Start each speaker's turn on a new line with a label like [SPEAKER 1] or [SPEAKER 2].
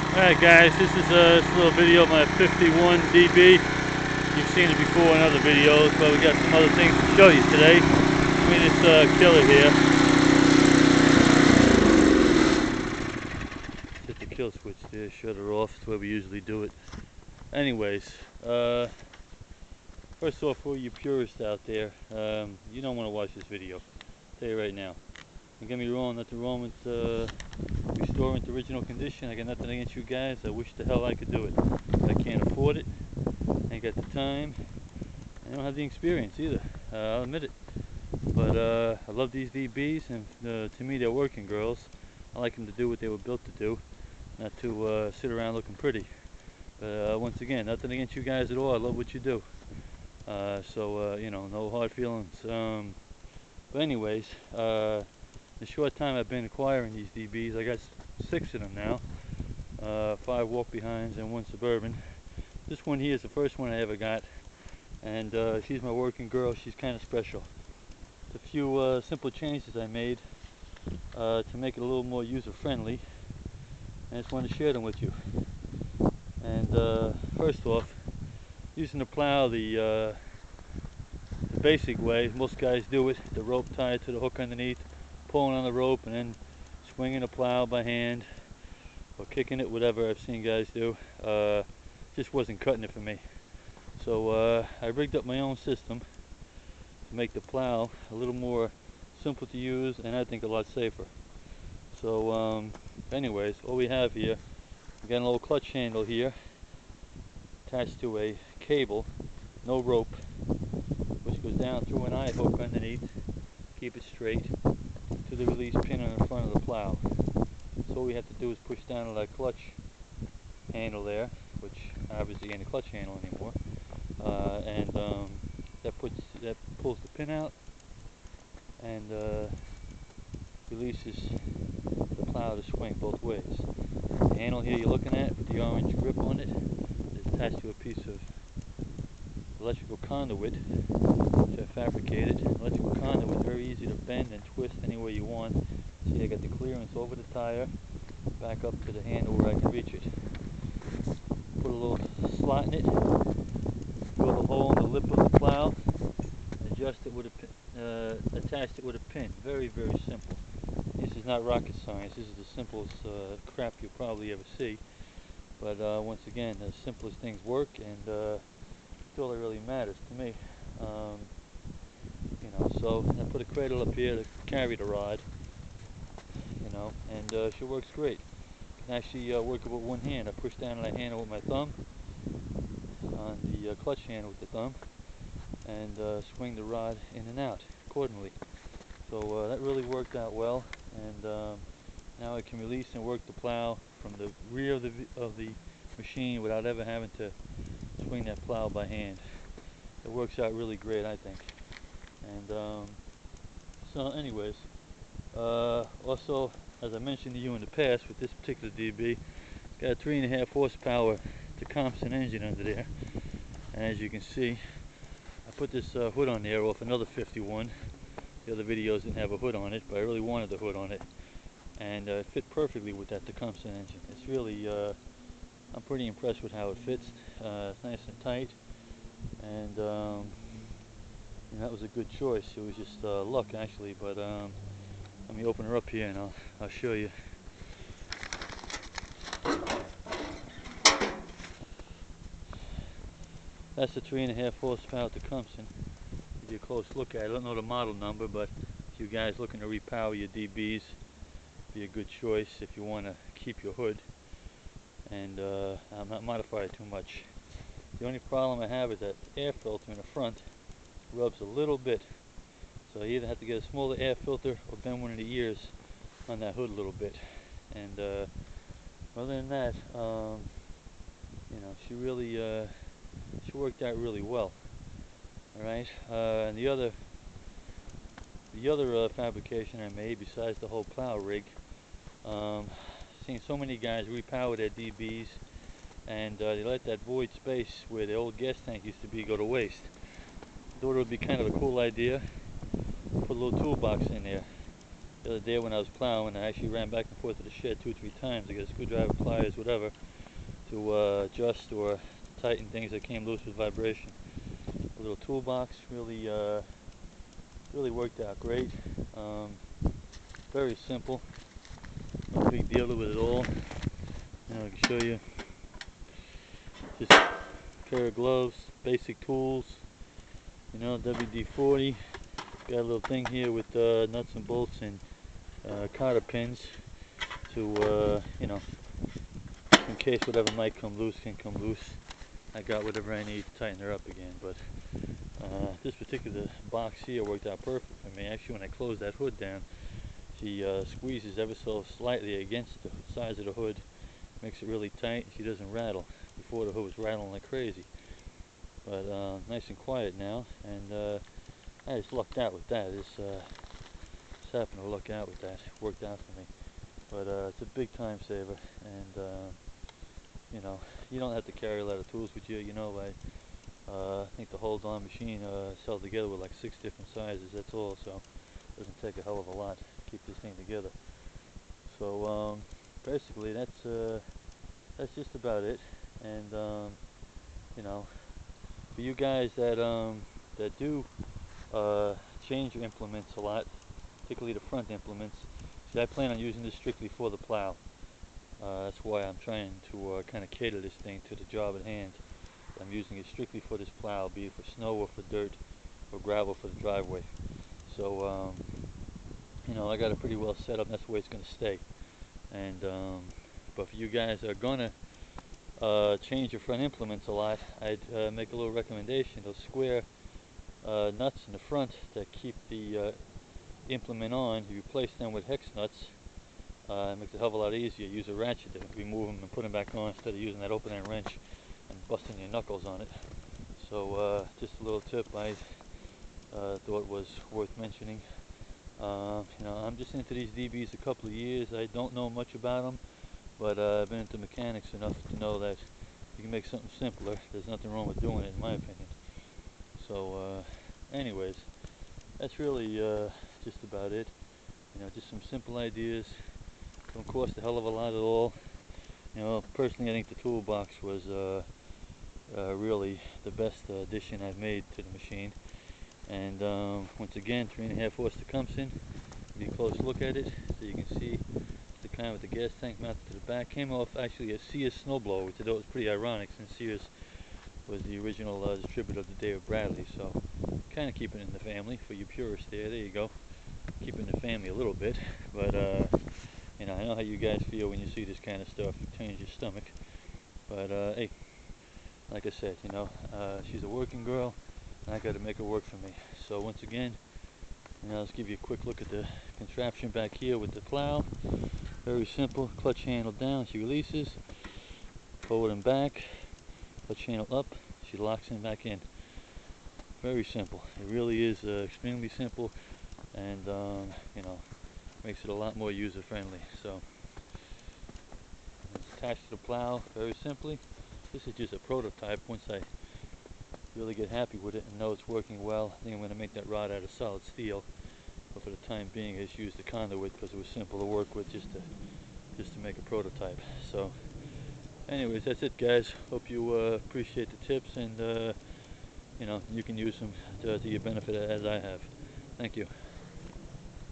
[SPEAKER 1] Alright guys, this is a little video of my 51 DB. You've seen it before in other videos, but we got some other things to show you today. Let me just kill it here. Hit the kill switch there, shut it off. It's where we usually do it. Anyways, first off, for you purists out there, you don't want to watch this video. I'll tell you right now. Don't get me wrong, nothing wrong with restoring it to original condition. I got nothing against you guys. I wish the hell I could do it. I can't afford it. I ain't got the time. I don't have the experience either. I'll admit it. But I love these DBs, and to me they're working girls. I like them to do what they were built to do, not to sit around looking pretty. But once again, nothing against you guys at all. I love what you do. You know, no hard feelings. But anyways, the short time I've been acquiring these DBs, I got 6 of them now. 5 walk-behinds and 1 Suburban. This one here is the first one I ever got, and she's my working girl. She's kind of special. There's a few simple changes I made to make it a little more user-friendly, and I just want to share them with you. And first off, using the plow the basic way, most guys do it, the rope tied to the hook underneath, pulling on the rope and then swinging the plow by hand or kicking it, whatever I've seen guys do. Just wasn't cutting it for me. So I rigged up my own system to make the plow a little more simple to use and I think a lot safer. So anyways, what we have here, we got a little clutch handle here attached to a cable, no rope, which goes down through an eye hook underneath, keep it straight, to the release pin on the front of the plow. So all we have to do is push down on that clutch handle there, which obviously ain't a clutch handle anymore, and that pulls the pin out and releases the plow to swing both ways. The handle here you're looking at with the orange grip on it is attached to a piece of electrical conduit which I fabricated. Electrical conduit, very easy to bend and twist any way you want. See, I got the clearance over the tire, back up to the handle where I can reach it. Put a little slot in it, drill a hole in the lip of the plow, adjust it with a pin, attach it with a pin. Very, very simple. This is not rocket science. This is the simplest crap you'll probably ever see. But once again, the simplest things work, and that's all that really matters to me. You know, so I put a cradle up here to carry the rod. You know, and she works great. Can actually work it with one hand. I push down on that handle with my thumb, on the clutch handle with the thumb, and swing the rod in and out accordingly. So that really worked out well, and now I can release and work the plow from the rear of the machine without ever having to swing that plow by hand. It works out really great, I think. And so anyways, also, as I mentioned to you in the past, with this particular DB, it's got a 3.5 horsepower Tecumseh engine under there, and as you can see, I put this hood on there off another 51. The other videos didn't have a hood on it, but I really wanted the hood on it, and it fit perfectly with that Tecumseh engine. It's really, I'm pretty impressed with how it fits. It's nice and tight, and that was a good choice. It was just luck actually, but let me open her up here and I'll show you. That's the 3.5 horsepower Tecumseh. Give you a close look at it. I don't know the model number, but if you guys looking to repower your DBs, be a good choice if you want to keep your hood and not modify it too much. The only problem I have is that air filter in the front rubs a little bit, so you either have to get a smaller air filter or bend one of the ears on that hood a little bit. And other than that, you know, she worked out really well. All right, and the other fabrication I made besides the whole plow rig, seen so many guys repower their DBs, and they let that void space where the old gas tank used to be go to waste. Thought it would be kind of a cool idea. Put a little toolbox in there. The other day when I was plowing, I actually ran back and forth to the shed 2 or 3 times to get a screwdriver, pliers, whatever, to adjust or tighten things that came loose with vibration. A little toolbox really really worked out great. Very simple, no big deal with it all. I can show you. Just a pair of gloves, basic tools. WD-40. Got a little thing here with nuts and bolts and cotter pins to, in case whatever might come loose can come loose. I got whatever I need to tighten her up again, but this particular box here worked out perfect for me. Actually, when I close that hood down, she squeezes ever so slightly against the sides of the hood, makes it really tight. She doesn't rattle. Before, the hood was rattling like crazy, but nice and quiet now, and I just lucked out with that. Just happened to luck out with that. It worked out for me, but it's a big time saver, and you don't have to carry a lot of tools with you. I think the whole darn machine is held together with like 6 different sizes. That's all, so it doesn't take a hell of a lot to keep this thing together. So basically, that's just about it. And for you guys that do change your implements a lot, particularly the front implements, see, I plan on using this strictly for the plow. That's why I'm trying to kind of cater this thing to the job at hand. I'm using it strictly for this plow, be it for snow or for dirt or gravel for the driveway. So, I got it pretty well set up. That's the way it's going to stay. And but for you guys that are going to change your front implements a lot, I'd make a little recommendation. Those square nuts in the front that keep the implement on, you replace them with hex nuts. It makes it a hell of a lot easier. Use a ratchet to remove them and put them back on instead of using that open-end wrench and busting your knuckles on it. So just a little tip I thought was worth mentioning. I'm just into these DBs a couple of years. I don't know much about them, but I've been into mechanics enough to know that you can make something simpler. There's nothing wrong with doing it, in my opinion. So anyways, that's really just about it. Just some simple ideas. Don't cost a hell of a lot at all. Personally, I think the toolbox was really the best addition I've made to the machine. And once again, 3.5 horse Tecumseh. Get a close look at it so you can see the kind with the gas tank mounted to the back. Came off actually a Sears snowblower, which I thought was pretty ironic since Sears was the original distributor of the David Bradley. So kind of keeping it in the family for you purists there. There you go. Keeping the family a little bit, but I know how you guys feel when you see this kind of stuff. It turns your stomach. But hey, like I said, she's a working girl, and I got to make her work for me. So once again, let's give you a quick look at the contraption back here with the plow. Very simple. Clutch handle down, she releases. Forward and back. Clutch handle up, she locks in back in. Very simple. It really is extremely simple, and makes it a lot more user friendly. So it's attached to the plow very simply. This is just a prototype. Once I really get happy with it and know it's working well, I think I'm going to make that rod out of solid steel. But for the time being, I just used the conduit because it was simple to work with, just to make a prototype. So anyways, that's it, guys. Hope you appreciate the tips, and you can use them to your benefit as I have. Thank you.